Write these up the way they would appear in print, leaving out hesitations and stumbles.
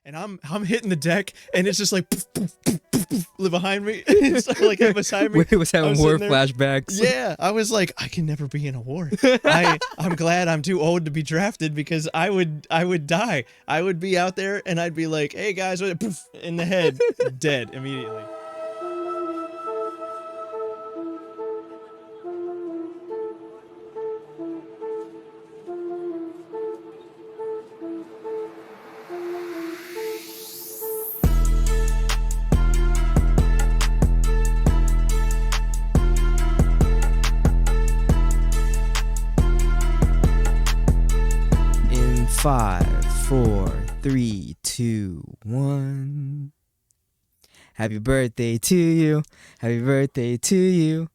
and I'm hitting the deck, and it's just like poof, poof, poof, poof, poof, behind me. It's like beside me. It was having war flashbacks. Yeah, I was like, I can never be in a war. I'm glad I'm too old to be drafted because I would die. I would be out there and I'd be like, hey guys, poof, in the head, dead immediately. In 5, 4, 3, 2, 1. Happy birthday to you. Happy birthday to you.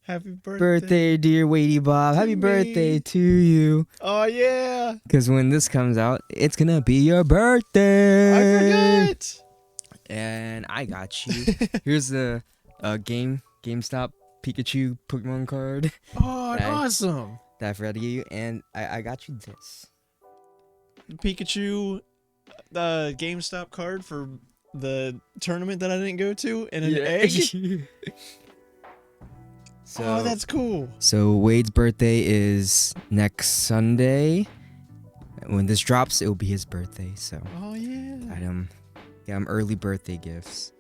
Happy Birthday, dear Wadey Bob. Happy birthday to you. Oh yeah. Because when this comes out, it's gonna be your birthday. I forgot. And I got you. Here's the GameStop Pikachu Pokemon card. Oh, awesome. That I forgot to give you. And I got you this. Pikachu GameStop card for the tournament that I didn't go to, and an egg. Oh, that's cool. So Wade's birthday is next Sunday. When this drops, it will be his birthday. So oh yeah, got him early birthday gifts.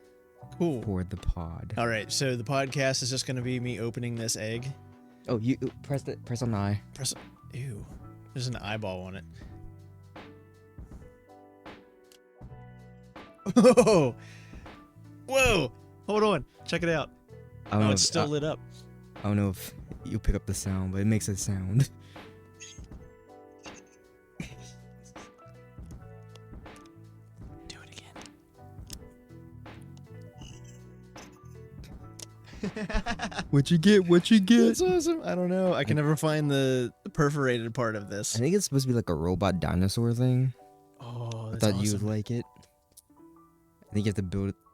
Cool. For the pod. All right, so the podcast is just gonna be me opening this egg. Oh, you press on the eye. Ew, there's an eyeball on it. Whoa! Whoa! Hold on, check it out. Oh, it's still lit up. I don't know if you pick up the sound, but it makes a sound. Do it again. What you get? What you get? That's awesome. I don't know. I can never find the perforated part of this. I think it's supposed to be like a robot dinosaur thing. Oh, I that's thought awesome. you would like it. I think you have to build it.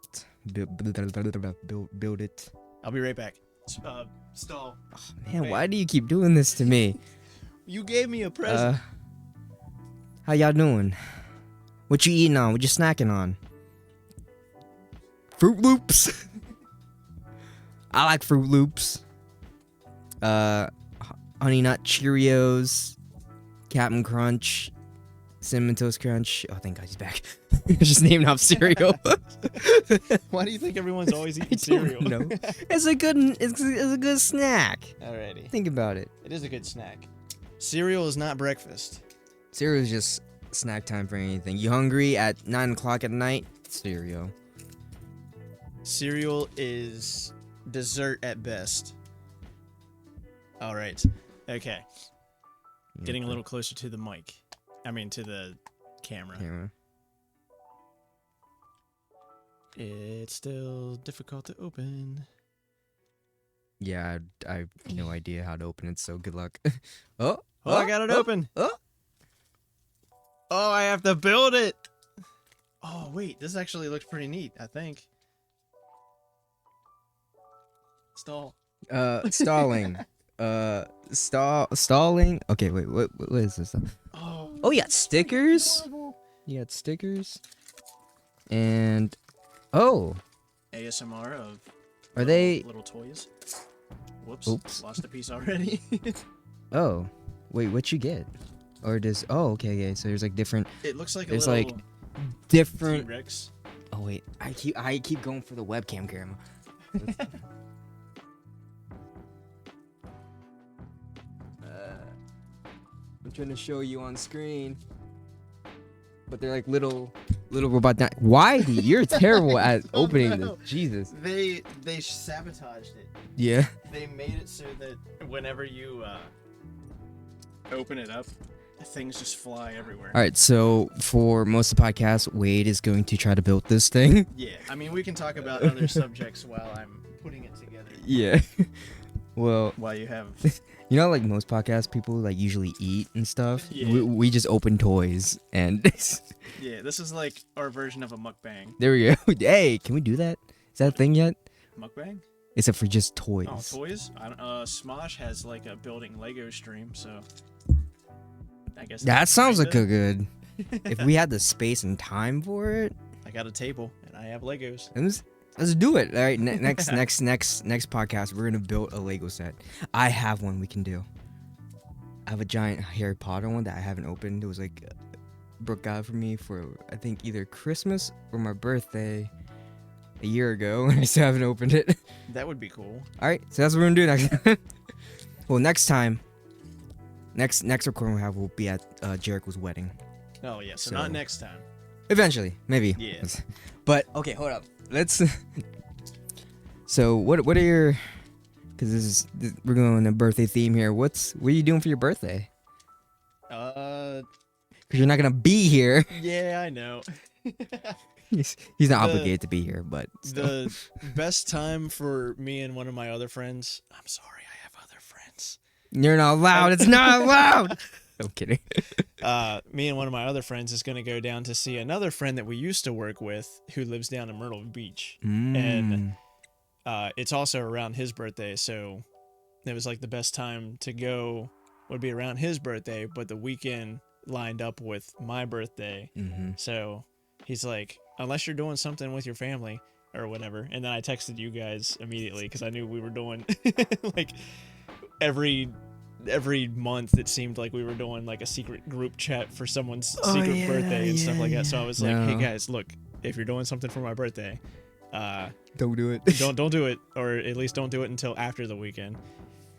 I'll be right back. Stall. Oh, man, why do you keep doing this to me? You gave me a present. How y'all doing? What you eating on? What you snacking on? Fruit Loops. I like Fruit Loops. Honey Nut Cheerios, Captain Crunch, Cinnamon Toast Crunch. Oh, thank God he's back. Just naming off cereal. Why do you think everyone's always eating cereal? No, it's a good snack. Alrighty. Think about it. It is a good snack. Cereal is not breakfast. Cereal is just snack time for anything. You hungry at 9 o'clock at night? Cereal. Cereal is dessert at best. Alright. Okay. Getting a little closer to the mic. I mean, to the camera. It's still difficult to open. Yeah, I have no idea how to open it, so good luck. Oh, I got it open. Oh, I have to build it. Oh, wait, this actually looks pretty neat, I think. Stalling. Stalling. Okay, wait, what is this stuff? Oh, you got stickers? You got stickers? And ASMR of are they little toys? Whoops. Oops. Lost a piece already. Oh, wait, what you get? Or does okay, so there's like different. It looks like there's a little like different T-Rex. Oh wait, I keep going for the webcam camera. I'm trying to show you on screen. But they're like little robot. Why? You're terrible at opening this. Jesus. They sabotaged it. Yeah. They made it so that whenever you open it up, things just fly everywhere. All right. So for most of the podcast, Wade is going to try to build this thing. Yeah. I mean, we can talk about other subjects while I'm putting it together. Yeah. Well. While you have. You know, like most podcast people like usually eat and stuff. Yeah. We just open toys and. Yeah, this is like our version of a mukbang. There we go. Hey, can we do that? Is that a thing yet? Mukbang? Except for just toys. Oh, toys? Smosh has like a building Lego stream, so I guess that sounds like a good. if we had the space and time for it, I got a table and I have Legos. let's do it. All right, next podcast, we're gonna build a Lego set. I have one we can do. I have a giant Harry Potter one that I haven't opened. It was like Brooke got for me for I think either Christmas or my birthday a year ago, and I still haven't opened it. That would be cool. All right, so that's what we're gonna do next. Well, next time, next recording we have will be at Jericho's wedding. Oh yeah, so not next time. Eventually, maybe. Yeah. But okay, hold up. Let's. So what are your? Because we're going on a birthday theme here. What are you doing for your birthday? Because you're not gonna be here. Yeah, I know. He's not obligated to be here, but still. The best time for me and one of my other friends. I'm sorry, I have other friends. You're not allowed. It's not allowed. I'm kidding. Me and one of my other friends is gonna go down to see another friend that we used to work with who lives down in Myrtle Beach, and it's also around his birthday, so it was like the best time to go would be around his birthday, but the weekend lined up with my birthday. So he's like, unless you're doing something with your family or whatever. And then I texted you guys immediately because I knew we were doing like every month it seemed like we were doing like a secret group chat for someone's secret birthday and stuff like that. So I was like, hey guys, look, if you're doing something for my birthday, don't do it. don't do it, or at least don't do it until after the weekend,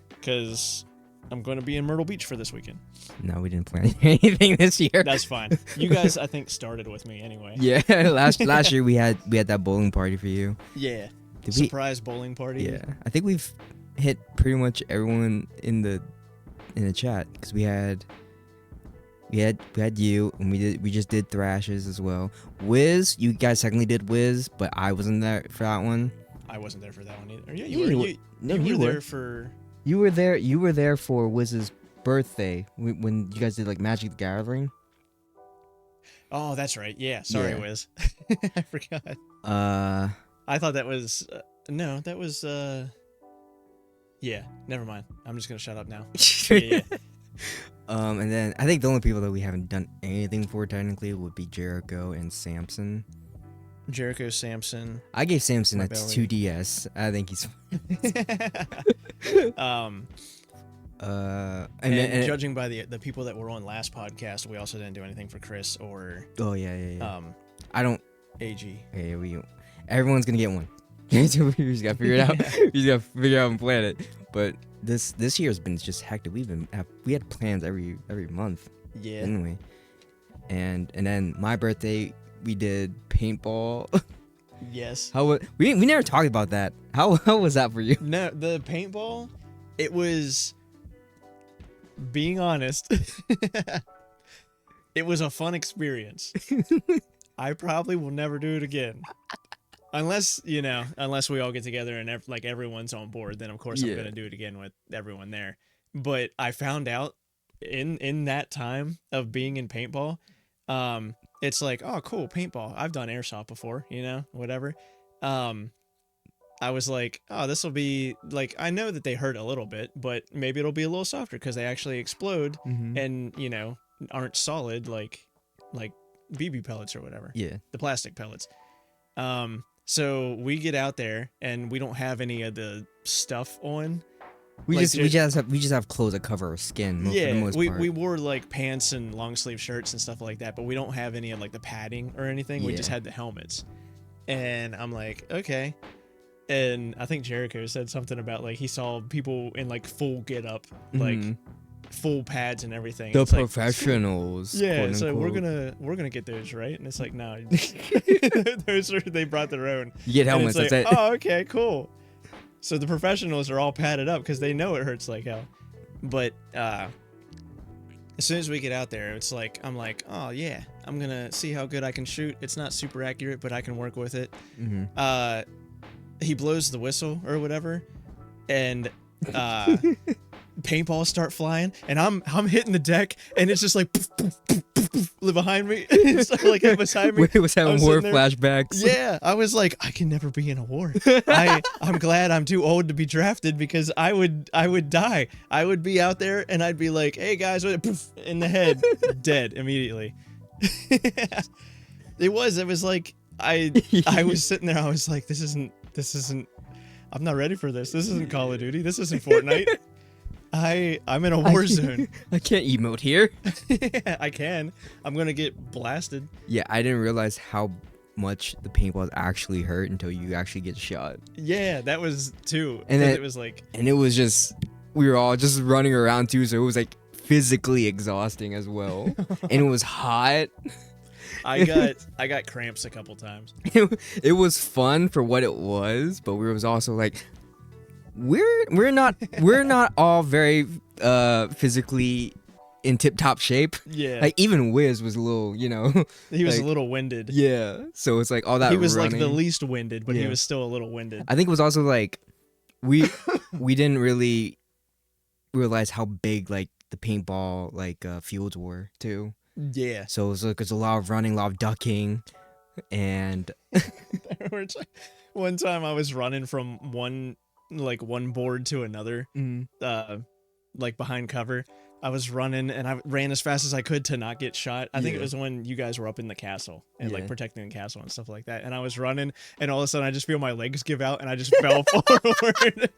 because I'm going to be in Myrtle Beach for this weekend. No, we didn't plan anything this year. That's fine. You guys, I think, started with me anyway. Yeah, last year we had that bowling party for you. Yeah, surprise bowling party. Yeah, I think we've hit pretty much everyone in the chat, because we had you, and we just did Thrashes as well. Wiz, you guys technically did Wiz, but I wasn't there for that one. I wasn't there for that one either. Yeah, you were there for. You were there for Wiz's birthday when you guys did like Magic the Gathering. Oh, that's right. Yeah, sorry, Wiz. I forgot. I thought that was no, that was yeah. Never mind. I'm just gonna shut up now. Yeah. And then I think the only people that we haven't done anything for technically would be Jericho and Samson. Jericho, Samson. I gave Samson a 2DS. I think he's. And judging by the people that were on last podcast, we also didn't do anything for Chris or. Oh yeah. I don't. AG. Yeah, everyone's gonna get one. We just gotta figure it out. We just gotta figure out and plan it. But this year's been just hectic. We had plans every month. Yeah. Anyway, and then my birthday we did paintball. Yes. We never talked about that. How was that for you? No, the paintball. It was. Being honest, it was a fun experience. I probably will never do it again. Unless we all get together and everyone's on board, then of course I'm going to do it again with everyone there. But I found out in that time of being in paintball, it's like, oh, cool, paintball. I've done airsoft before, whatever. I was like, oh, this will be like, I know that they hurt a little bit, but maybe it'll be a little softer because they actually explode and, aren't solid like BB pellets or whatever. Yeah. The plastic pellets. So we get out there and we don't have any of the stuff on. We just have clothes that cover our skin. For the most part. We wore like pants and long sleeve shirts and stuff like that, but we don't have any of like the padding or anything. We just had the helmets. And I'm like, okay. And I think Jericho said something about like he saw people in like full get up, like full pads and everything. The professionals. Like, yeah, so we're gonna get those, right? And it's like, no, they brought their own. You get helmets. Like, that's it. Oh, okay, cool. So the professionals are all padded up because they know it hurts like hell. But as soon as we get out there, it's like I'm like, oh yeah, I'm gonna see how good I can shoot. It's not super accurate, but I can work with it. He blows the whistle or whatever, and paintballs start flying, and I'm hitting the deck, and it's just like poof, poof, poof, poof, poof, behind me. It's like beside me. We was having war flashbacks. Yeah, I was like, I can never be in a war. I'm glad I'm too old to be drafted because I would die. I would be out there, and I'd be like, hey guys, poof, in the head, dead immediately. It was like I was sitting there. I was like, this isn't. I'm not ready for this. This isn't Call of Duty. This isn't Fortnite. I'm in a war zone. I can't emote here. I can. I'm gonna get blasted. Yeah, I didn't realize how much the paintballs actually hurt until you actually get shot. Yeah, that was too. And it was like, and it was just, we were all just running around too, so it was like physically exhausting as well. And it was hot. I got cramps a couple times. It was fun for what it was, but we was also like, we're not all very physically in tip-top shape. Yeah. Like even Wiz was a little, you know. He was like, a little winded. Yeah. So it's like all that. He was running. like the least winded, but he Yeah. was still a little winded. I think it was also like we didn't really realize how big like the paintball like fields were too. Yeah. So it was like, it's a lot of running, a lot of ducking, and one time I was running from one board to another, like behind cover. I was running and I ran as fast as I could to not get shot. I think it was when you guys were up in the castle and like protecting the castle and stuff like that. And I was running and all of a sudden I just feel my legs give out and I just fell forward.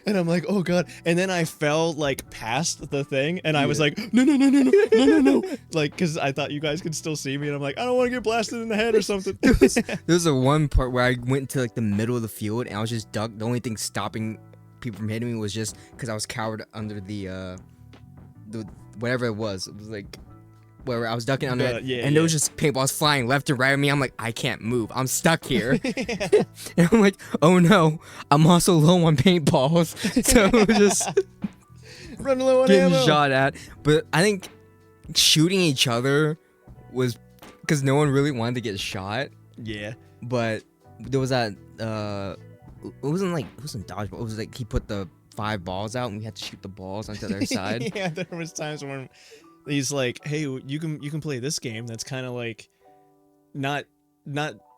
And I'm like, oh god. And then I fell like past the thing and I was like, no. Like, cause I thought you guys could still see me and I'm like, I don't want to get blasted in the head or something. There's a one part where I went to like the middle of the field and I was just ducked. The only thing stopping people from hitting me was just because I was cowered under the whatever it was. It was like where I was ducking under it, and there was just paintballs flying left and right at me. I'm like, I can't move. I'm stuck here. And I'm like, oh no, I'm also low on paintballs. So it was just running low on getting ammo. shot at. But I think shooting each other was because no one really wanted to get shot. Yeah. But there was that it wasn't dodgeball. It was like he put the 5 balls out and we had to shoot the balls onto their side. Yeah, there was times when he's like, hey, you can play this game that's kind of like not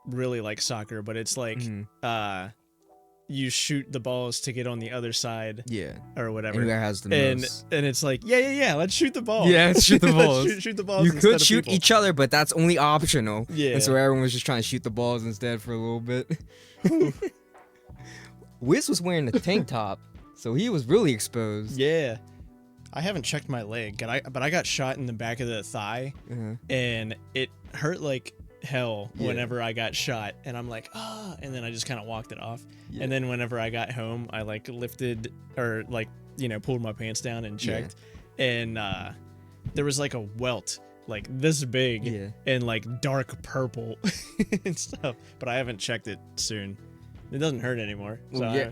really like soccer, but it's like you shoot the balls to get on the other side. Yeah. Or whatever. And who has the most. And it's like, yeah, let's shoot the ball. Yeah, let's shoot the balls. shoot the balls. You could shoot each other, but that's only optional. Yeah. And so everyone was just trying to shoot the balls instead for a little bit. Wiz was wearing a tank top, so he was really exposed. Yeah. I haven't checked my leg, but I got shot in the back of the thigh, and it hurt like hell whenever I got shot, and I'm like, and then I just kind of walked it off. Yeah. And then whenever I got home, I like lifted or like, pulled my pants down and checked, and there was like a welt like this big and like dark purple and stuff, but I haven't checked it soon. It doesn't hurt anymore. So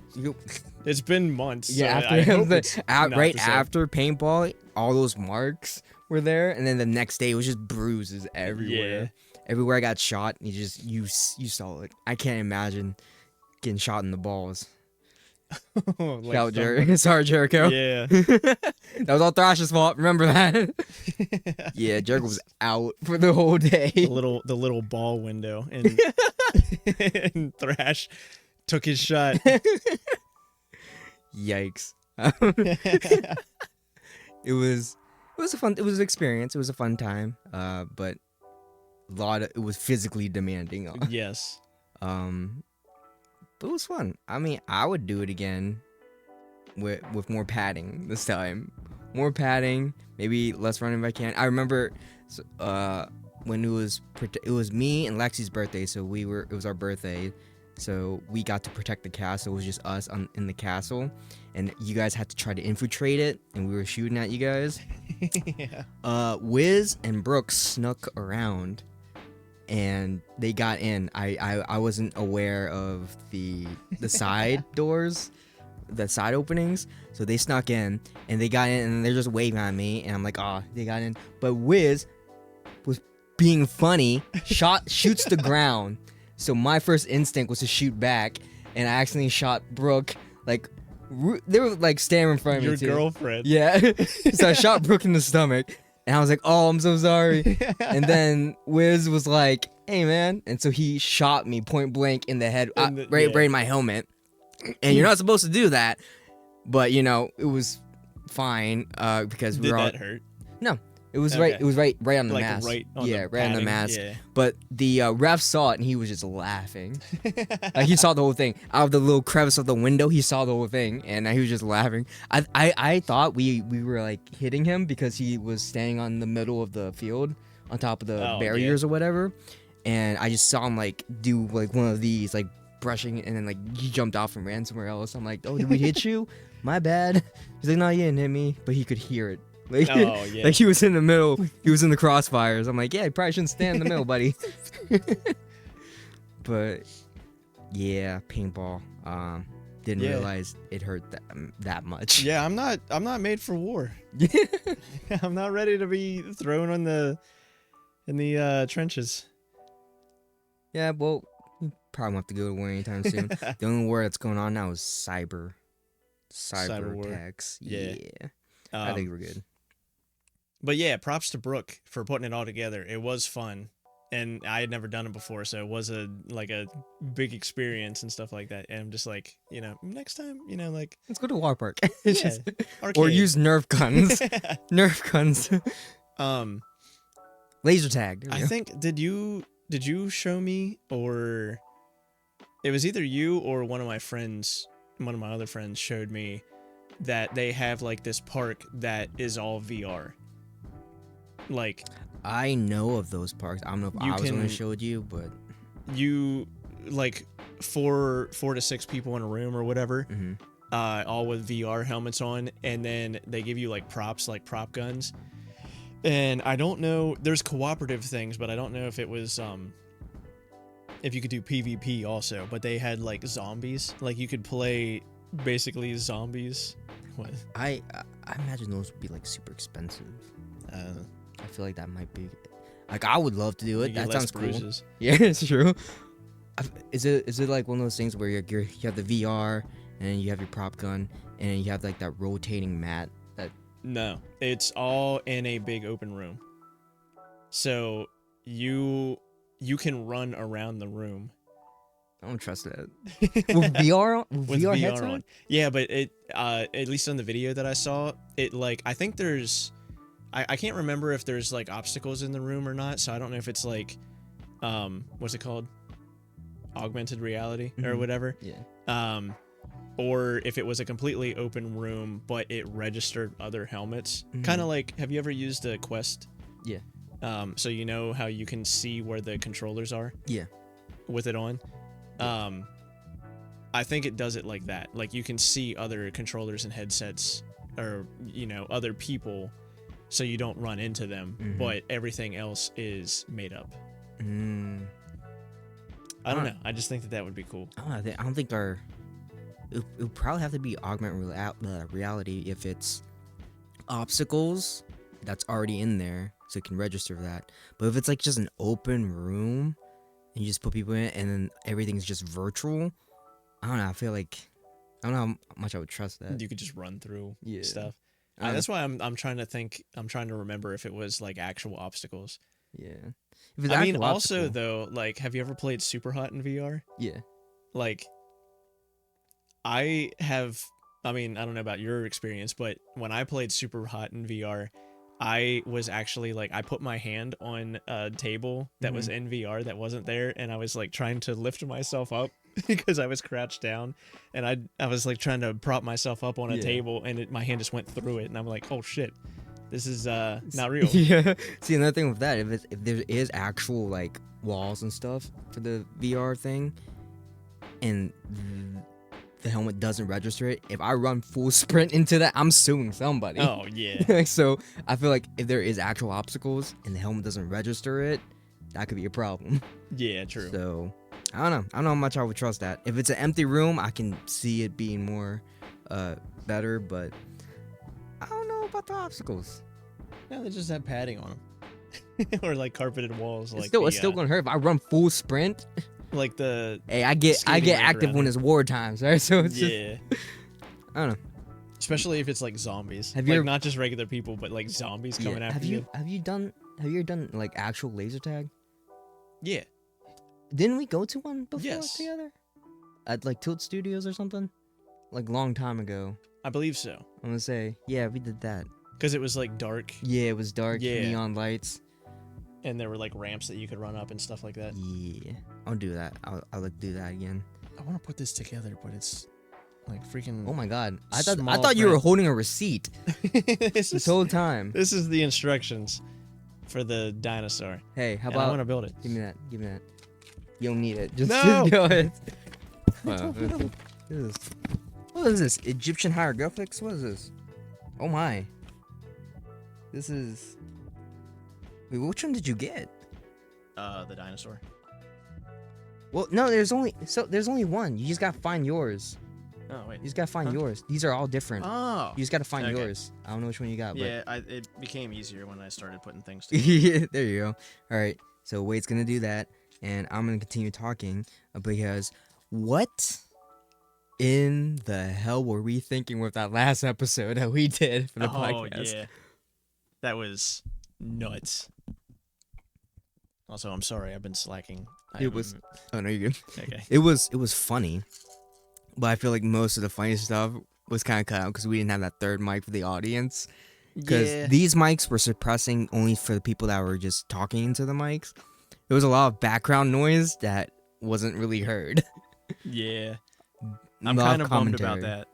it's been months. Yeah, so after paintball, all those marks were there, and then the next day it was just bruises everywhere. Yeah. Everywhere I got shot, you saw it. I can't imagine getting shot in the balls. Sorry, Jericho. Yeah. That was all Thrash's fault. Remember that? Yeah, Jericho was out for the whole day. The little ball window, and and Thrash took his shot. Yikes. It was an experience. It was a fun time. But it was physically demanding. Yes. But it was fun. I mean, I would do it again with more padding this time. More padding, maybe less running if I can. I remember when it was me and Lexi's birthday, so it was our birthday. So we got to protect the castle. It was just us in the castle, and you guys had to try to infiltrate it, and we were shooting at you guys. Yeah. Wiz and Brooks snuck around, and they got in. I wasn't aware of the side doors, the side openings, so they snuck in, and they got in, and they're just waving at me, and I'm like, they got in. But Wiz was being funny, shoots the ground. So my first instinct was to shoot back, and I accidentally shot Brooke. Like, they were like standing in front of me. Your girlfriend. Yeah. So I shot Brooke in the stomach, and I was like, oh, I'm so sorry. And then Wiz was like, hey, man. And so he shot me point blank in the head, right in my helmet. And you're not supposed to do that, but, it was fine because we were all... Did that hurt? No. It was Okay. right. It was right on the Like mask. right on yeah, the right on the padding, mask. yeah. But the ref saw it and he was just laughing. Like he saw the whole thing out of the little crevice of the window. He saw the whole thing and he was just laughing. I thought we were like hitting him because he was standing on the middle of the field on top of the barriers or whatever. And I just saw him like do like one of these like brushing and then like he jumped off and ran somewhere else. I'm like, oh, did we hit you? My bad. He's like, no, you didn't hit me, but he could hear it. Like, like he was in the middle. He was in the crossfires. I'm like, yeah, you probably shouldn't stand in the middle, buddy. But yeah, paintball. Didn't realize it hurt that much. Yeah, I'm not made for war. I'm not ready to be thrown in the trenches. Yeah, well, you probably won't have to go to war anytime soon. The only war that's going on now is cyber attacks. Yeah. I think we're good. But yeah, props to Brooke for putting it all together. It was fun, and I had never done it before, so it was a big experience and stuff like that. And I'm just like, next time, like let's go to a water park. Yeah, or use Nerf guns. Nerf guns. Laser tag. I think did you show me, or it was either you or one of my other friends showed me that they have like this park that is all VR. Like, I know of those parks. I don't know if I was the one who showed you, but you like 4 to 6 people in a room or whatever, all with VR helmets on, and then they give you like props, like prop guns. And I don't know, there's cooperative things, but I don't know if it was if you could do PvP also, but they had like zombies, like you could play basically zombies. What? I imagine those would be like super expensive. I feel like that might be like, I would love to do it. That sounds cool. Yeah, it's true. Is it like one of those things where you have the VR and then you have your prop gun and then you have like that rotating mat? No, it's all in a big open room. So you can run around the room. I don't trust that. With VR headset? on. Yeah, but it at least on the video that I saw, it like I think there's I can't remember if there's like obstacles in the room or not, so I don't know if it's like what's it called? Augmented reality or whatever. Yeah. Or if it was a completely open room but it registered other helmets. Kind of like, have you ever used a Quest? Yeah. So you know how you can see where the controllers are? Yeah. With it on? I think it does it like that. Like you can see other controllers and headsets or, other people, so you don't run into them, but everything else is made up. I don't know. I just think that would be cool. I don't think it would probably have to be augmented reality if it's obstacles that's already in there, so it can register that. But if it's like just an open room and you just put people in it and then everything's just virtual, I don't know. I feel like I don't know how much I would trust that. You could just run through stuff. That's why I'm trying to think. I'm trying to remember if it was like actual obstacles. Yeah. I mean, also though, like, have you ever played Super Hot in VR? Yeah. Like, I mean, I don't know about your experience, but when I played Super Hot in VR, I was actually like, I put my hand on a table that was in VR that wasn't there, and I was like trying to lift myself up because I was crouched down, and I was like trying to prop myself up on a table, and my hand just went through it, and I'm like, oh shit, this is not real. Yeah. See, another thing with that, if there is actual like walls and stuff for the VR thing, and the helmet doesn't register it, if I run full sprint into that, I'm suing somebody. Oh yeah. So I feel like if there is actual obstacles and the helmet doesn't register it, that could be a problem. Yeah, true. So I don't know how much I would trust that. If it's an empty room, I can see it being more better, but I don't know about the obstacles. Yeah, they just have padding on them. Or like carpeted walls. It's still gonna hurt if I run full sprint. Like the I get active when it's war times, right? So it's just, I don't know. Especially if it's like zombies. Have you ever, not just regular people, but like zombies coming after you. Have you ever done like actual laser tag? Yeah. Didn't we go to one before together? At like Tilt Studios or something? Like long time ago. I believe so. I'm gonna say, yeah, we did that. Because it was like dark, Yeah, it was dark, Yeah. neon lights. and there were like ramps that you could run up and stuff like that. Yeah, I'll do that. I'll like do that again. I want to put this together, but it's like freaking. Oh my god, I Small thought you were print. holding a receipt this this whole time. This is the instructions for the dinosaur. Hey, how And I want about to build it. give me that? Give me that. You don't need it. Just, No! just go ahead. Wow, what is this? Egyptian hieroglyphics? What is this? Oh my. This is. Wait, which one did you get? The dinosaur. Well, no, there's only one. You just gotta find yours. Oh wait. You just gotta find Huh? yours. These are all different. Oh. You just gotta find Okay. yours. I don't know which one you got, Yeah, it became easier when I started putting things but together. yeah, there you go. All right, so Wade's gonna do that, and I'm gonna continue talking because what in the hell were we thinking with that last episode that we did for the podcast? Yeah. That was nuts. Also, I'm sorry, I've been slacking. It was- Oh no, you're good. Okay. It was funny, but I feel like most of the funny stuff was kind of cut out because we didn't have that third mic for the audience. Because Yeah. these mics were suppressing only for the people that were just talking into the mics. There was a lot of background noise that wasn't really heard. Yeah. A I'm lot kind of bummed about commentary. that.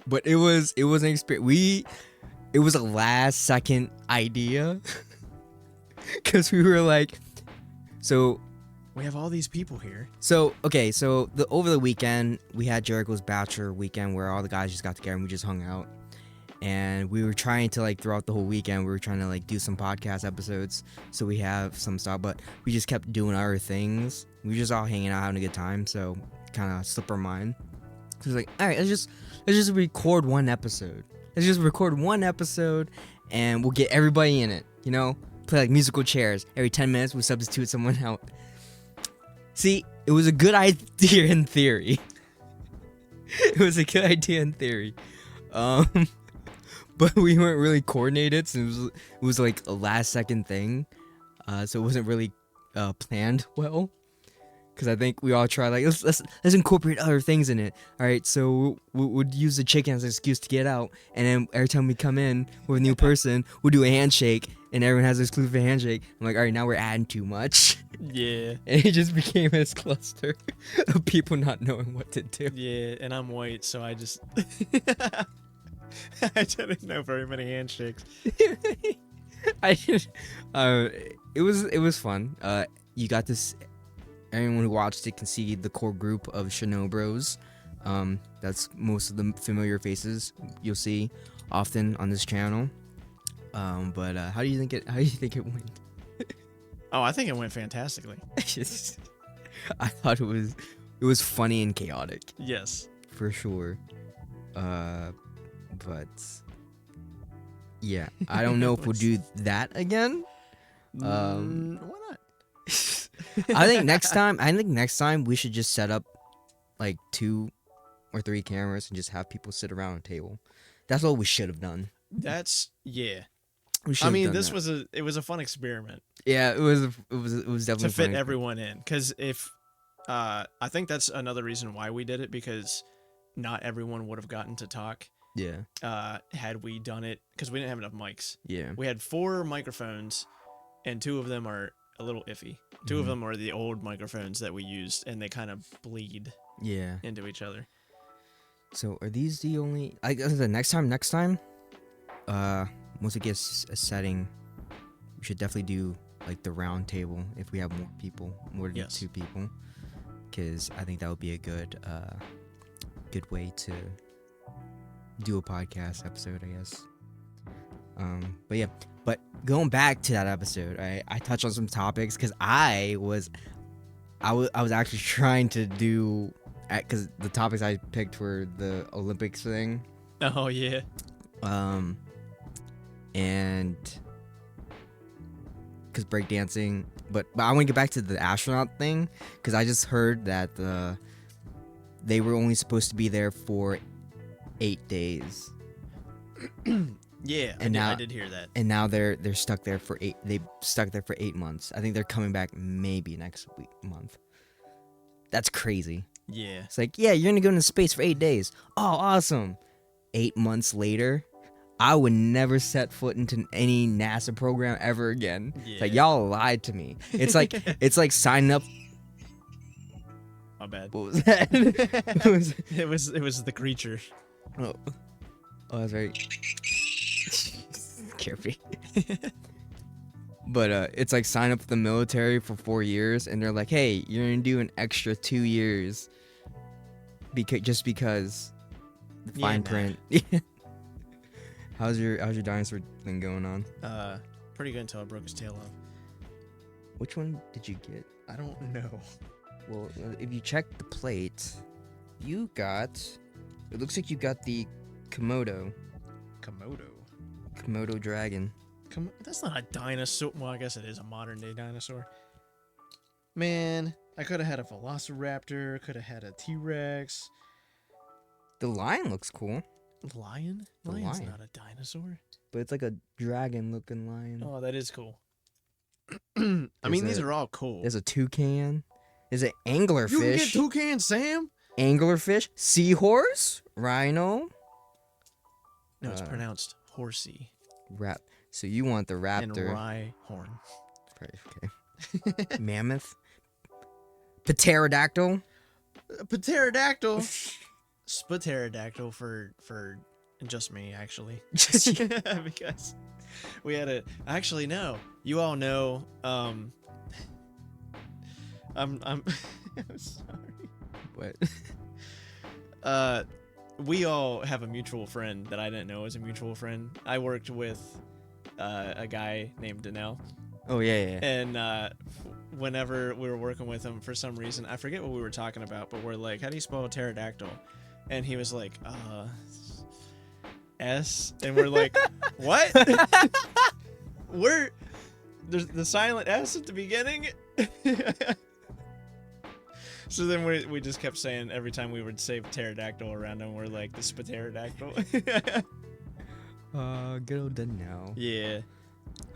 But it was an experience. It was a last second idea because we were like, so We have all these people here. okay, so over the weekend we had Jericho's bachelor weekend where all the guys just got together and we just hung out. And we were trying to like throughout the whole weekend we were trying to like do some podcast episodes so we have some stuff, but we just kept doing other things. We were just all hanging out having a good time, so kind of slipped our mind. So it's like, all right, let's just record one episode. Let's just record one episode and we'll get everybody in it, you know? Play like musical chairs. Every 10 minutes we substitute someone out. See, it was a good idea in theory. It was a good idea in theory. But we weren't really coordinated, so it was like a last second thing. So it wasn't really planned well. Because I think we all tried like let's incorporate other things in it. All right, so we'd use the chicken as an excuse to get out, and then every time we come in with a new person, we'll do a handshake, and everyone has an exclusive handshake. I'm like, all right, now we're adding too much, Yeah. and it just became this cluster of people not knowing what to do. Yeah, and I'm white, so I just I didn't know very many handshakes. It was fun. You got this. Anyone who watched it can see the core group of ShinoBroz. That's most of the familiar faces you'll see often on this channel. But how do you think it went? Oh, I think it went fantastically. I thought it was funny and chaotic Yes. for sure. But yeah, I don't know if we'll do that again. Why not? I think next time we should just set up like 2 or 3 cameras and just have people sit around a table. That's what we should have done. That's yeah. We should I have mean, done this that. was a fun experiment Yeah, it was definitely to fit funny. everyone in. Because if I think that's another reason why we did it, because not everyone would have gotten to talk Yeah, had we done it, because we didn't have enough mics. yeah. We had 4 microphones, and 2 of them are a little iffy. 2 of Mhm. them are the old microphones that we used, and they kind of bleed Yeah. into each other. So are these the only? I guess the next time, once it gets a setting, we should definitely do like the round table if we have more people, more than Yes. 2 people, because I think that would be a good way to do a podcast episode, I guess. But yeah, but going back to that episode, I touched on some topics because I was actually trying to do, because the topics I picked were the Olympics thing, Oh yeah. and because breakdancing, but I want to get back to the astronaut thing because I just heard that they were only supposed to be there for 8 days. Yeah, And I now- did hear that. And now they're stuck there for 8. They stuck there for 8 months. I think they're coming back maybe next month. That's crazy. Yeah. It's like, yeah, you're gonna go into space for 8 days. Oh, awesome. 8 months later, I would never set foot into any NASA program ever again. Yeah. It's like y'all lied to me. It's like signing up. My bad. What was that? It was the creature. Oh, that's right. Carefree. But it's like sign up for the military for 4 years, and they're like, hey, you're gonna do an extra 2 years because the fine print. How's your dinosaur thing going on? Pretty good until I broke his tail off. Which one did you get? I don't know. Well, if you check the plate, you got. It looks like you got the Komodo dragon. That's not a dinosaur. Well, I guess it is a modern day dinosaur. Man, I could have had a velociraptor. Could have had a T-Rex. The lion looks cool. Lion? Lion's not a dinosaur. But it's like a dragon-looking lion. Oh, that is cool. I mean, these are all cool. There's a toucan. There's an anglerfish. You can get toucan, Sam? Anglerfish. Seahorse. Rhino. No, it's pronounced horsey. So you want the raptor. And rhyhorn. Right, okay. Mammoth. Pterodactyl. Pterodactyl. Spiterodactyl for just me, actually. Because we had a... Actually, no. You all know... I'm I'm sorry. What? We all have a mutual friend that I didn't know was a mutual friend. I worked with a guy named Danelle. Oh, yeah. And whenever we were working with him, for some reason, I forget what we were talking about, but we're like, how do you spell pterodactyl? And he was like, S. And we're like, what? There's the silent S at the beginning? So then we just kept saying every time we would say pterodactyl around him, we're like, the spiterodactyl. Good old Danelle. Yeah.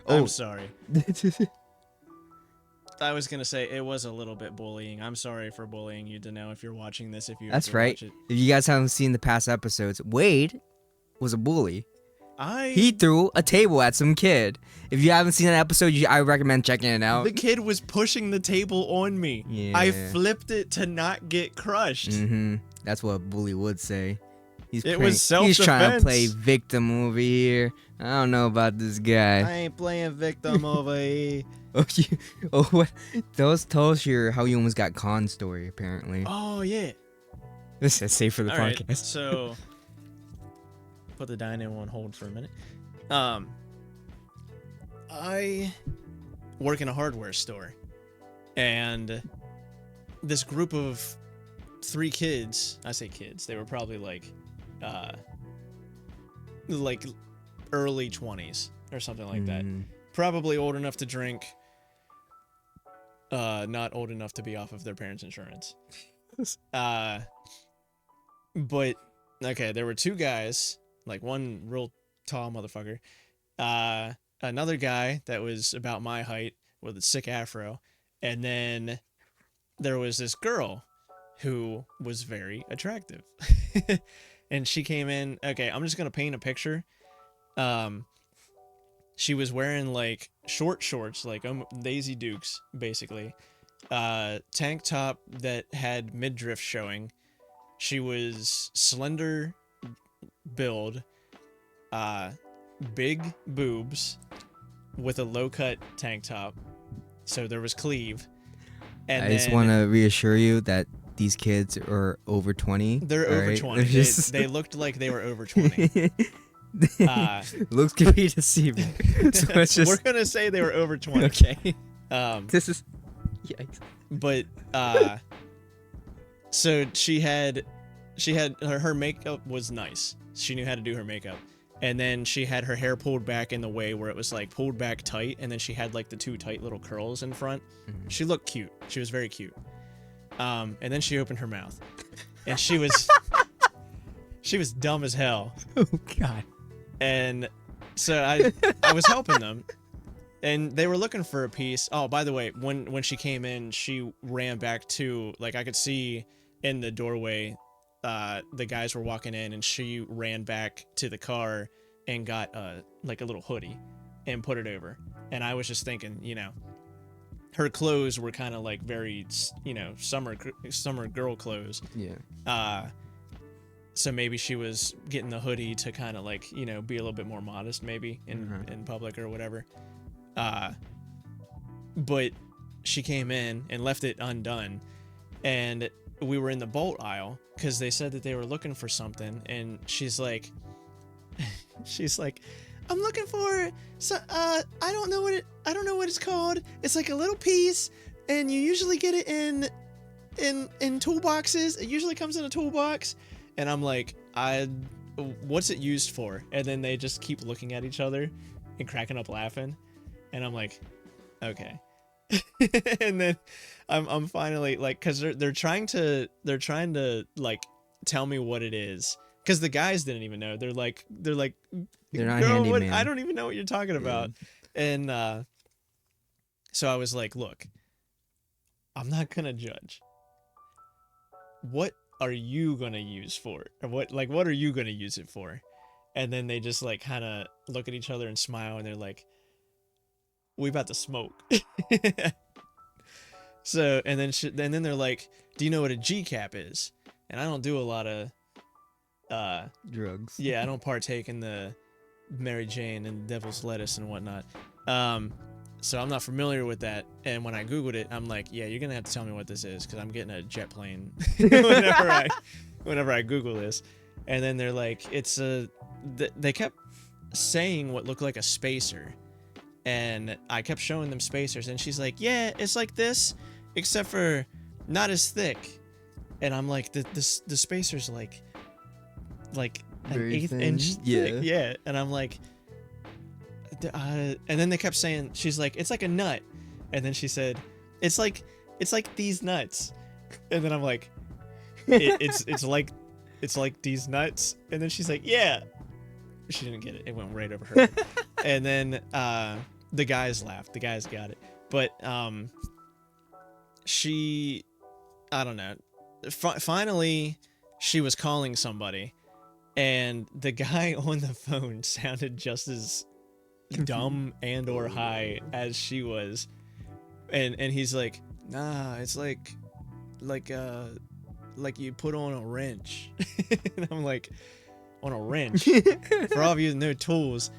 Oh. I'm sorry. I was gonna say it was a little bit bullying. I'm sorry for bullying you, Danelle, if you're watching this. That's right. If you guys haven't seen the past episodes, Wade was a bully. He threw a table at some kid. If you haven't seen that episode, I recommend checking it out. The kid was pushing the table on me. Yeah. I flipped it to not get crushed. Mm-hmm. That's what a bully would say. It was self-defense. He's trying to play victim over here. I don't know about this guy. I ain't playing victim over here. What? Tell us how you almost got conned story, apparently. Oh, yeah. This is safe for the podcast. Right, so, put the dino on hold for a minute. I work in a hardware store, and this group of 3 kids, I say kids, they were probably like early 20s or something like that. Probably old enough to drink, not old enough to be off of their parents' insurance. But okay, there were 2 guys, like one real tall motherfucker, another guy that was about my height with a sick afro, and then there was this girl who was very attractive. And she came in, okay, I'm just gonna paint a picture. She was wearing like short shorts, like Daisy Dukes, basically. Tank top that had midriff showing. She was slender build, big boobs with a low cut tank top. So there was cleave. And I just want to reassure you that these kids are over 20. They're over 20. They looked like they were over 20. Looks can be deceiving. So it's just... We're gonna say they were over 20. Okay. This is... Yikes. But, so she had her makeup was nice. She knew how to do her makeup. And then she had her hair pulled back in the way where it was like pulled back tight, and then she had like the 2 tight little curls in front. She looked cute. She was very cute. And then she opened her mouth, and she was dumb as hell. Oh God. And so I was helping them, and they were looking for a piece. Oh, by the way, when she came in, she ran back to, like, I could see in the doorway, the guys were walking in, and she ran back to the car and got like a little hoodie and put it over. And I was just thinking, you know, her clothes were kind of like very, you know, summer girl clothes. Yeah. So maybe she was getting the hoodie to kind of like, you know, be a little bit more modest maybe in public or whatever. But she came in and left it undone, and we were in the bolt aisle because they said that they were looking for something, and she's like, I'm looking for I don't know what it's called. It's like a little piece, and you usually get it in toolboxes. It usually comes in a toolbox. And I'm like, what's it used for? And then they just keep looking at each other and cracking up laughing. And I'm like, okay. And then I'm finally like, cause they're trying to like tell me what it is. Cause the guys didn't even know. They're like, They're not girl, handy, what? man. I don't even know what you're talking about. And so I was like, look, I'm not gonna judge. What are you gonna use for it? Or what are you gonna use it for? And then they just like kind of look at each other and smile, and they're like, we about to smoke. So and then they're like, do you know what a G cap is? And I don't do a lot of drugs. Yeah, I don't partake in the Mary Jane and devil's lettuce and whatnot. So I'm not familiar with that. And when I Googled it, I'm like, yeah, you're going to have to tell me what this is, because I'm getting a jet plane whenever I Google this. And then they're like, they kept saying what looked like a spacer. And I kept showing them spacers. And she's like, yeah, it's like this, except for not as thick. And I'm like, the spacer's like an Very 1/8 thin. inch thick. Yeah. Yeah. And I'm like, and then they kept saying, she's like, it's like a nut. And then she said, it's like these nuts. And then I'm like, it's like these nuts. And then she's like, yeah. She didn't get it. It went right over her. And then the guys laughed. The guys got it. But she, I don't know. Finally, she was calling somebody, and the guy on the phone sounded just as dumb and or high as she was, and he's like, nah, it's like you put on a wrench. And I'm like, on a wrench? For all of you that know tools,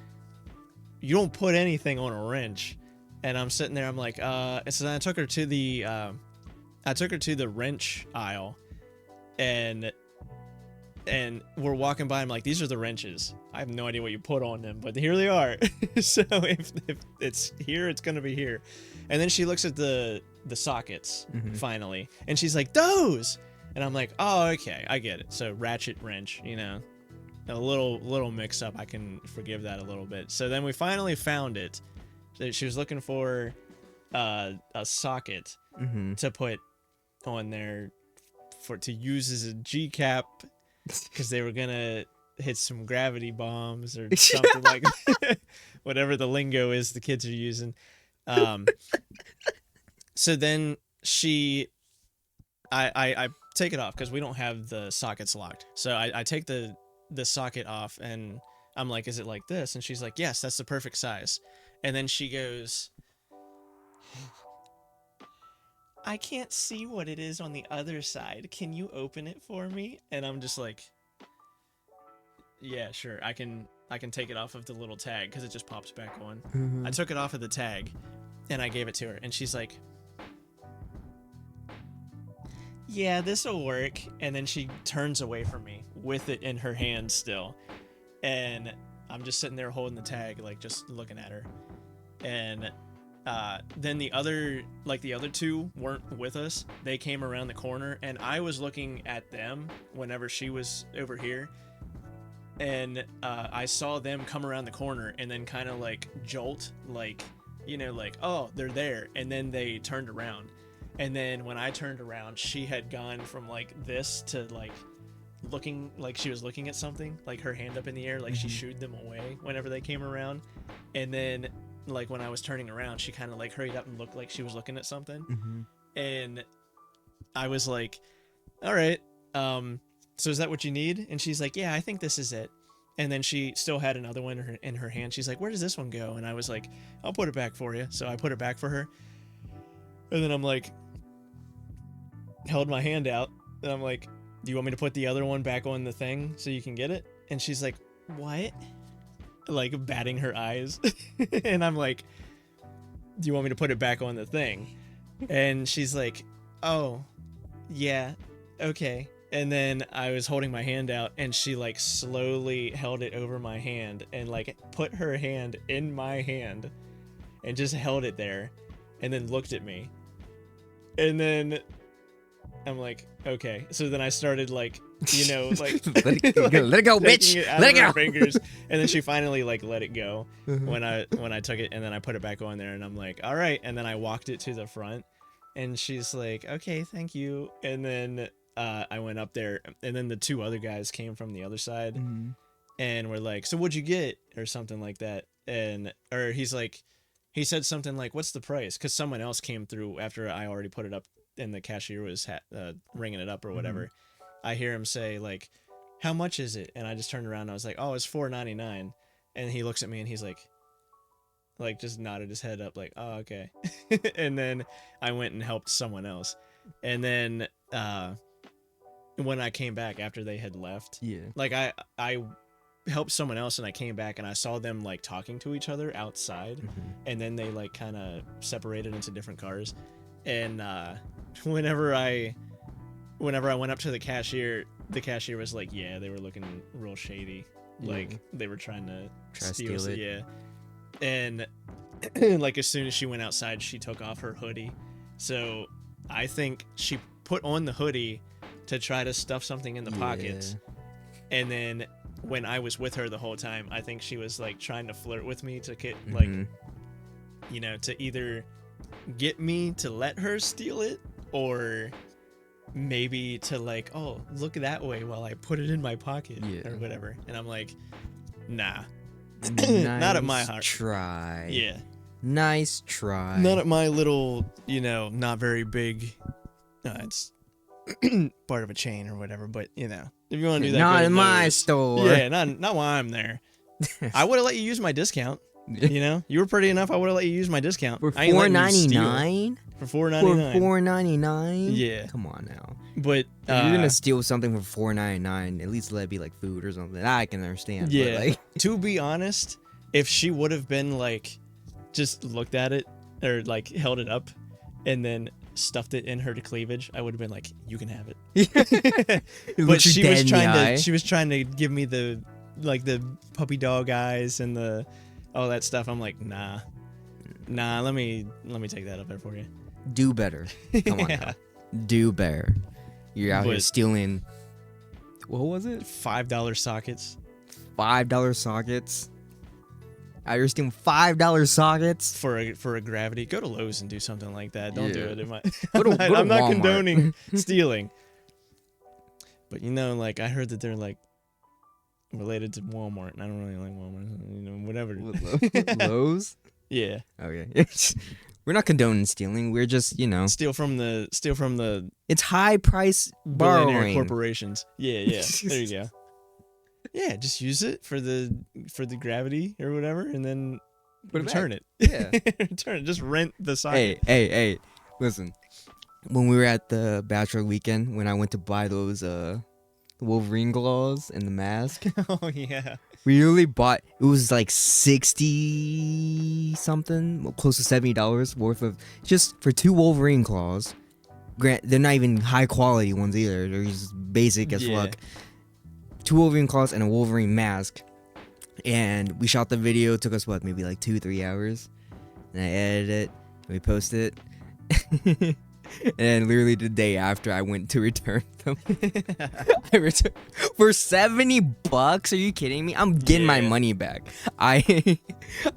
you don't put anything on a wrench. And I'm sitting there, I'm like, so then I took her to the wrench aisle, and we're walking by. I'm like, these are the wrenches. I have no idea what you put on them, but here they are. So if it's here, it's gonna be here. And then she looks at the sockets finally, and she's like, those. And I'm like, oh, okay, I get it. So ratchet wrench, you know, a little mix up. I can forgive that a little bit. So then we finally found it. She was looking for a socket to put on there to use as a G cap, because they were gonna hit some gravity bombs or something like whatever the lingo is the kids are using. So then I take it off because we don't have the sockets locked. So I take the socket off, and I'm like, is it like this? And she's like, yes, that's the perfect size. And then she goes, I can't see what it is on the other side. Can you open it for me? And I'm just like, yeah, sure. I can take it off of the little tag because it just pops back on. I took it off of the tag and I gave it to her, and she's like, yeah, this'll work. And then she turns away from me with it in her hand still. And I'm just sitting there holding the tag, like just looking at her. And then the other two weren't with us. They came around the corner, and I was looking at them whenever she was over here. And I saw them come around the corner and then kind of like jolt, like, you know, like, oh, they're there. And then they turned around. And then when I turned around, she had gone from like this to like looking like she was looking at something, like her hand up in the air, like she shooed them away whenever they came around. And then like when I was turning around, she kind of like hurried up and looked like she was looking at something. And I was like, all right, so is that what you need? And she's like, yeah, I think this is it. And then she still had another one in her hand. She's like, where does this one go? And I was like, I'll put it back for you. So I put it back for her. And then I'm like, held my hand out. And I'm like, do you want me to put the other one back on the thing so you can get it? And she's like, what? Like batting her eyes. And I'm like, do you want me to put it back on the thing? And she's like, oh, yeah, okay. And then I was holding my hand out, and she like slowly held it over my hand and like put her hand in my hand and just held it there and then looked at me. And then I'm like, okay. So then I started like, you know, like let it go, bitch. Let it go. Fingers, and then she finally like let it go when I took it, and then I put it back on there, and I'm like, all right. And then I walked it to the front, and she's like, okay, thank you. And then I went up there, and then the two other guys came from the other side, and were like, so what'd you get, or something like that. And or he said something like, what's the price? Because someone else came through after I already put it up, and the cashier was ringing it up or whatever. I hear him say like, how much is it? And I just turned around and I was like, oh, it's $4.99. And he looks at me and he's like just nodded his head up like, oh, okay. And then I went and helped someone else. And then when I came back after they had left, like I helped someone else, and I came back and I saw them like talking to each other outside, and then they like kind of separated into different cars. And whenever I went up to the cashier was like, yeah, they were looking real shady. Like they were trying to steal it. Yeah. And like as soon as she went outside, she took off her hoodie. So I think she put on the hoodie to try to stuff something in the pockets. And then when I was with her the whole time, I think she was like trying to flirt with me to get like, you know, to either get me to let her steal it, or maybe to like, oh, look that way while I put it in my pocket or whatever. And I'm like, nah. Not at my heart. Try. Yeah. Nice try. Not at my little, you know, not very big. It's part of a chain or whatever. But you know, if you want to do that, not in my store. Yeah, not while I'm there. I would have let you use my discount. You know, you were pretty enough. I would have let you use my discount for $4.99. For $4.99. For $4.99. Yeah. Come on now. But if you're gonna steal something for $4.99, at least let it be like food or something. I can understand. Yeah. But like, to be honest, if she would have been like, just looked at it or like held it up, and then stuffed it in her cleavage, I would have been like, you can have it. But she was trying to give me the puppy dog eyes and the all that stuff. I'm like, nah, let me take that up there for you. Do better. Come on now. Do better. You're out here stealing, what was it? $5 sockets. $5 sockets. Out here stealing $5 sockets for a gravity. Go to Lowe's and do something like that. Don't do it. I'm not condoning stealing. But you know, like I heard that they're like related to Walmart, and I don't really like Walmart. You know, whatever. Lowe's? Yeah. Okay. We're not condoning stealing. We're just, you know, steal from the. It's high price borrowing corporations. Yeah. There you go. Yeah, just use it for the gravity or whatever, and then return it. Yeah, return it. Just rent the socket. Hey! Listen, when we were at the bachelor weekend, when I went to buy those Wolverine gloves and the mask. Oh yeah. We really bought. It was like 60 something, close to $70 worth of just for 2 Wolverine claws. They're not even high quality ones either. They're just basic as fuck. 2 Wolverine claws and a Wolverine mask, and we shot the video. It took us what, maybe like 2-3 hours, and I edited it and we posted it. And literally the day after, I went to return them. I returned for $70. Are you kidding me? I'm getting my money back. I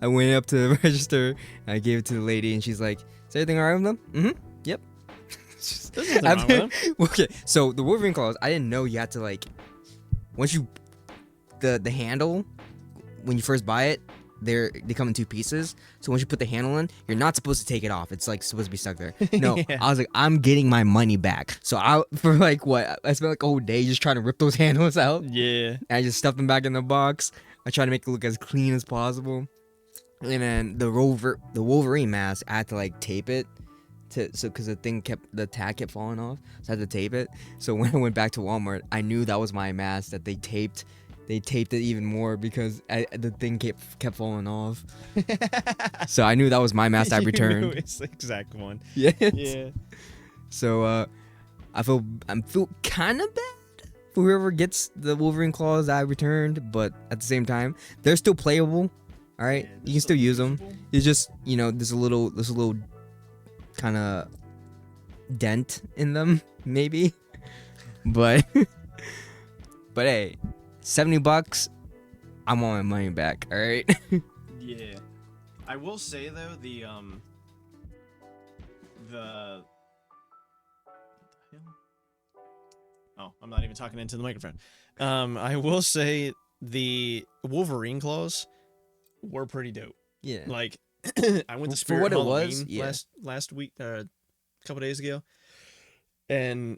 went up to the register, and I gave it to the lady, and she's like, "Is everything alright with them?" Yep. There's nothing wrong with them. Okay, so the Wolverine claws, I didn't know you had to like, once you the handle when you first buy it, they come in 2 pieces. So once you put the handle in, you're not supposed to take it off. It's like supposed to be stuck there. No, Yeah. I was like, I'm getting my money back. So for like what? I spent like a whole day just trying to rip those handles out. Yeah. And I just stuffed them back in the box. I tried to make it look as clean as possible. And then the Wolverine mask, I had to like tape it because the tag kept falling off. So I had to tape it. So when I went back to Walmart, I knew that was my mask that they taped. They taped it even more because the thing kept falling off. So I knew that was my mask I returned. You knew it's the exact one. Yeah. Yeah. So I feel kind of bad for whoever gets the Wolverine claws that I returned, but at the same time, they're still playable. All right, Yeah, you can still use them. It's just there's a little kind of dent in them maybe, but hey, $70. I want my money back. All right. Yeah. I will say though the oh, I'm not even talking into the microphone. I will say the Wolverine claws were pretty dope. Yeah. Like I went to For Spirit what it Halloween was, yeah. last week, a couple days ago, and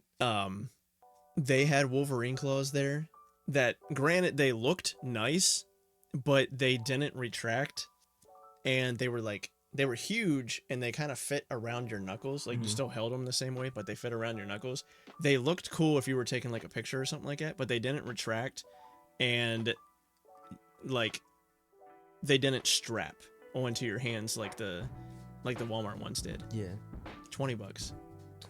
they had Wolverine claws there. That granted they looked nice, but they didn't retract, and they were huge, and they kind of fit around your knuckles. Like you still held them the same way, but they fit around your knuckles. They looked cool if you were taking like a picture or something like that, but they didn't retract, and like they didn't strap onto your hands like the Walmart ones did. Yeah. $20.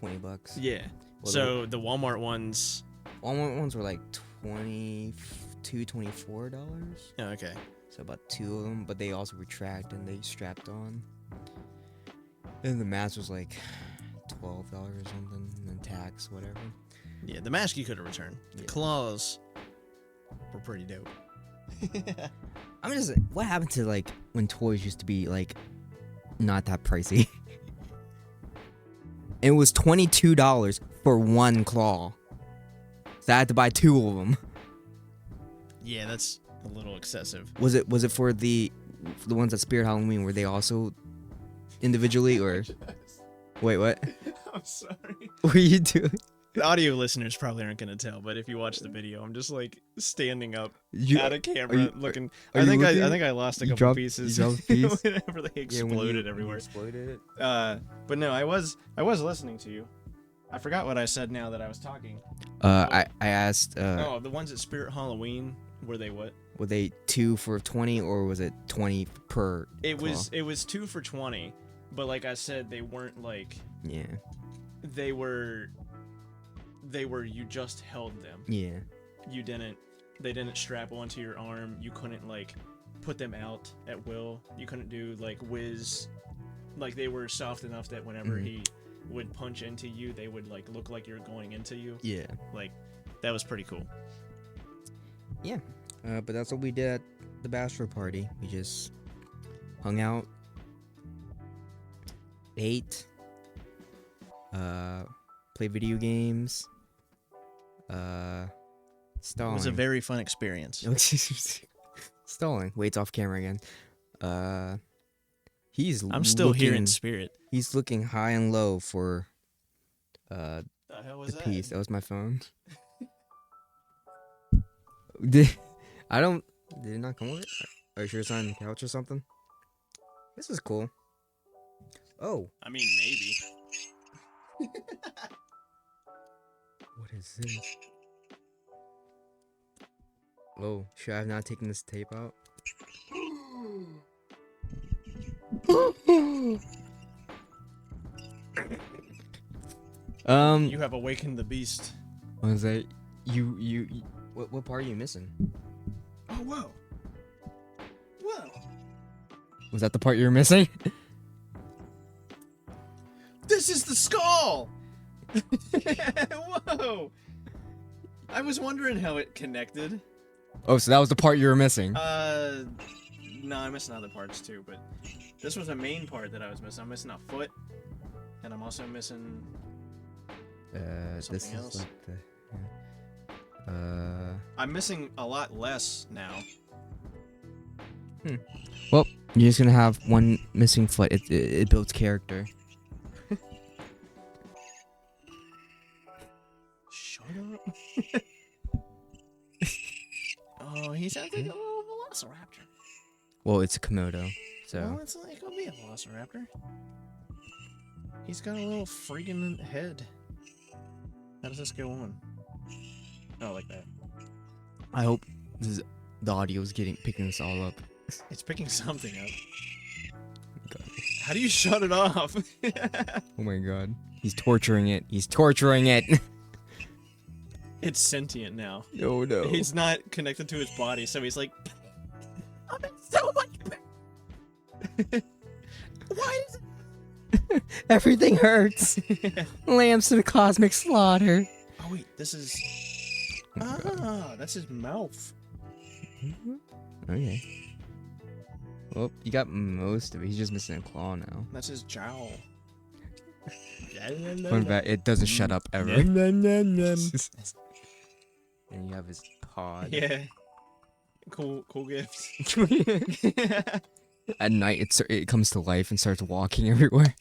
$20. Yeah. Well, So the Walmart ones were like $24. Oh, okay. So about 2 of them, but they also retract and they strapped on. And the mask was like $12 or something, and then tax, whatever. Yeah, the mask you could have returned. The claws were pretty dope. I'm just, what happened to like when toys used to be like not that pricey? It was $22 for 1 claw. So I had to buy 2 of them. Yeah, that's a little excessive. Was it for the ones at Spirit Halloween? Were they also individually or? Wait, what? I'm sorry. What are you doing? The audio listeners probably aren't gonna tell, but if you watch the video, I'm just like standing up at a camera looking. I think I lost a couple pieces whenever they exploded everywhere. Exploded it. But no, I was listening to you. I forgot what I said now that I was talking. I asked. Oh, the ones at Spirit Halloween, were they what? Were they 2 for 20 or was it 20 per? It claw? was 2 for 20, but like I said, they weren't like. Yeah. They were you just held them. Yeah. They didn't strap onto your arm. You couldn't like put them out at will. You couldn't do like whiz. Like they were soft enough that whenever he would punch into you, they would like look like you're going into you. Yeah. Like that was pretty cool. Yeah. But that's what we did at the bachelor party. We just hung out, ate, played video games, stalling. It was a very fun experience. Stalling. Wade's off camera again. I'm still here in spirit. He's looking high and low for The hell was the that? piece. That was my phone. Did it not come with it? Are you sure it's on the couch or something? This is cool. Oh. I mean, maybe. What is this? Oh, should I have not taken this tape out? You have awakened the beast. What is that? What part are you missing? Oh, whoa. Whoa. Was that the part you were missing? This is the skull! Whoa! I was wondering how it connected. Oh, so that was the part you were missing. No, I'm missing other parts too, but this was a main part that I was missing. I'm missing a foot, and I'm also missing this else. is like the... I'm missing a lot less now. Well, you're just gonna have one missing foot. It builds character. Shut up. Oh, he sounds like a little velociraptor. Well, it's a Komodo, so. Well, it's like it'll be a velociraptor. He's got a little freaking head. How does this go on? Oh, like that. I hope the audio's picking this all up. It's picking something up. God. How do you shut it off? Oh my god. He's torturing it. He's torturing it. It's sentient now. Oh no. He's not connected to his body, so he's like, I'm in so much pain. Why does it? Everything hurts. Lambs to the cosmic slaughter. Oh wait, this is. Ah, that's his mouth. Okay. Well, you got most of it. He's just missing a claw now. That's his jowl. Fun fact, it doesn't shut up ever. And you have his pod. Yeah. Cool gifts. At night, it comes to life and starts walking everywhere.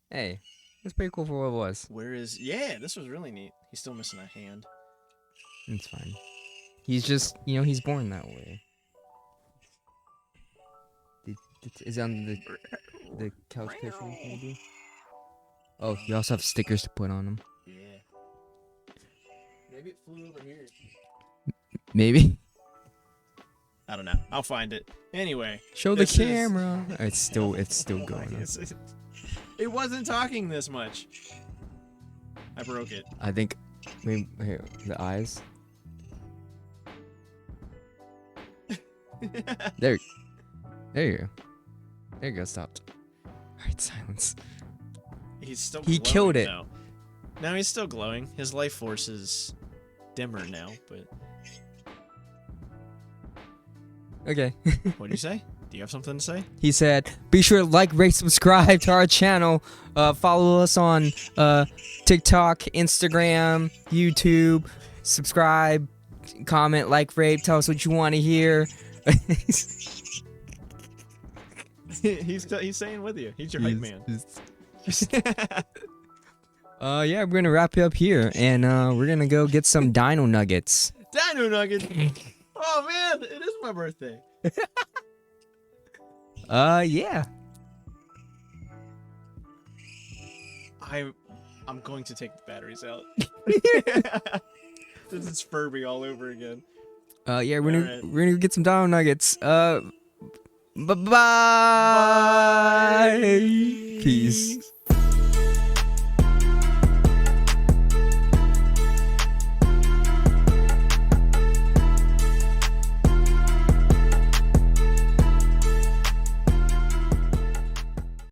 Hey, that's pretty cool for what it was. Where is? Yeah, this was really neat. He's still missing a hand. It's fine. He's just, he's born that way. Is it on the couch cushion, maybe? Oh, you also have stickers to put on them. Yeah. Maybe it flew over here. Maybe. I don't know. I'll find it. Anyway. Show the camera. It's still going. It wasn't talking this much. I broke it. I think. Maybe here, the eyes. There you go. There you go. Stopped. All right, silence. He's still. He glowing, killed it. though. No, he's still glowing. His life force is dimmer now, but. Okay. What'd you say? Do you have something to say? He said, be sure to like, rate, subscribe to our channel. Follow us on TikTok, Instagram, YouTube. Subscribe, comment, like, rate. Tell us what you want to hear. He's saying with you. He's your hype man. Yeah, we're going to wrap it up here. And we're going to go get some dino nuggets. Dino nuggets! Oh, man. It is my birthday. Yeah. I'm going to take the batteries out. This is Furby all over again. Yeah, we're gonna get some dino nuggets. Bye. Bye. Peace.